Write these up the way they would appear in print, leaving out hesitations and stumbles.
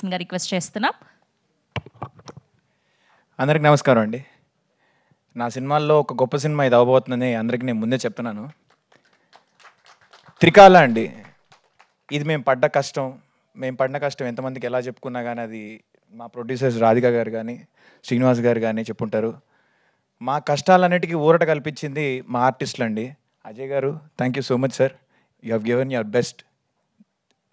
మాట్లాడవలసిందిగా రిక్వెస్ట్ చేస్తున్నాం. అందరికి నమస్కారం అండి. నా సినిమాల్లో ఒక గొప్ప సినిమా ఇది అవ్వబోతుందని అందరికీ నేను ముందే చెప్తున్నాను. త్రికాల అండి. ఇది మేము పడిన కష్టం ఎంతమందికి ఎలా చెప్పుకున్నా కానీ అది మా ప్రొడ్యూసర్స్ రాధిక గారు కానీ శ్రీనివాస్ గారు కానీ చెప్పుంటారు. మా కష్టాలన్నిటికీ ఊరట కల్పించింది మా ఆర్టిస్టులు అండి. Ajay garu, thank you so much sir, you have given your best.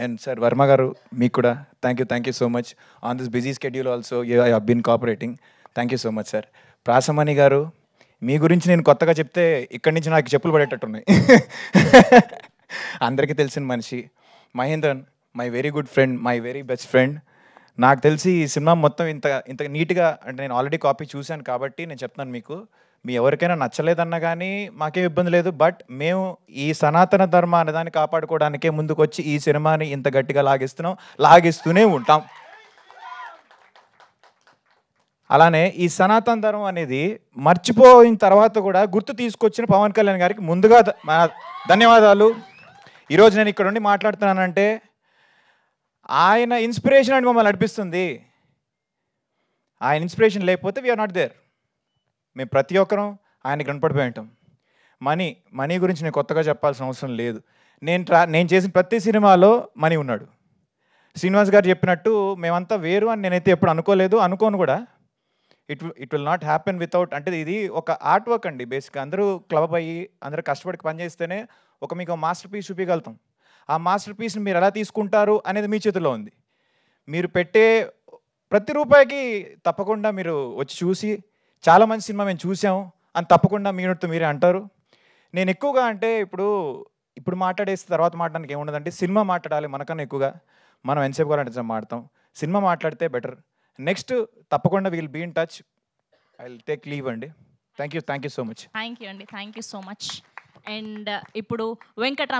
And sir Varma garu, మీకు కూడా thank you so much. On this busy schedule also you have been cooperating. Thank you so much sir. Prasamani garu, మీ గురించి నేను కొత్తగా చెప్తే ఇక్కడి నుంచి నాకు చెప్పులు పడేటట్టున్నాయి. అందరికీ తెలిసిన మనిషి. Mahendran, my very good friend, my very best friend. నాకు తెలిసి ఈ సినిమా మొత్తం ఇంత నీట్గా, అంటే నేను ఆల్రెడీ కాపీ చూశాను కాబట్టి నేను చెప్తున్నాను మీకు. మీ ఎవరికైనా నచ్చలేదన్నా కానీ మాకేం ఇబ్బంది లేదు. బట్ మేము ఈ సనాతన ధర్మ అనేదాన్ని కాపాడుకోవడానికే ముందుకు వచ్చి ఈ సినిమాని ఇంత గట్టిగా లాగిస్తూనే ఉంటాం. అలానే ఈ సనాతన ధర్మం అనేది మర్చిపోయిన తర్వాత కూడా గుర్తు తీసుకొచ్చిన పవన్ కళ్యాణ్ గారికి ముందుగా ధన్యవాదాలు. ఈరోజు నేను ఇక్కడ ఉండి మాట్లాడుతున్నానంటే ఆయన ఇన్స్పిరేషన్ అని మమ్మల్ని నడిపిస్తుంది. ఆయన ఇన్స్పిరేషన్ లేకపోతే వీఆర్ నాట్ దేర్. మేము ప్రతి ఒక్కరం ఆయనకి కనపడిపోయి ఉంటాం. మనీ గురించి నేను కొత్తగా చెప్పాల్సిన అవసరం లేదు. నేను చేసిన ప్రతి సినిమాలో మనీ ఉన్నాడు. శ్రీనివాస్ గారు చెప్పినట్టు మేమంతా వేరు అని నేనైతే ఎప్పుడు అనుకోను కూడా. It will not happen without, అంటే ఇది ఒక ఆర్ట్ వర్క్ అండి. బేసిక్గా అందరూ క్లబ్ అయ్యి అందరూ కష్టపడి పనిచేస్తేనే మీకు మాస్టర్ పీస్ చూపించగలుగుతాం. ఆ మాస్టర్ పీస్ని మీరు ఎలా తీసుకుంటారు అనేది మీ చేతిలో ఉంది. మీరు పెట్టే ప్రతి రూపాయికి తప్పకుండా మీరు వచ్చి చూసి చాలా మంచి సినిమా మేము చూసాం అని తప్పకుండా మీరే అంటారు. నేను ఎక్కువగా అంటే ఇప్పుడు మాట్లాడేసి తర్వాత మాట్లాడడానికి ఏముండదంటే, సినిమా మాట్లాడాలి మనకన్నా ఎక్కువగా. మనం ఎంతసేపు కావాలంటే మాట్లాడతాం. సినిమా మాట్లాడితే బెటర్. నెక్స్ట్ తప్పకుండా will be in touch. I will take leave అండి. Thank you so much. Thank you అండి, thank you so much. And ఇప్పుడు వెంకట్రామ్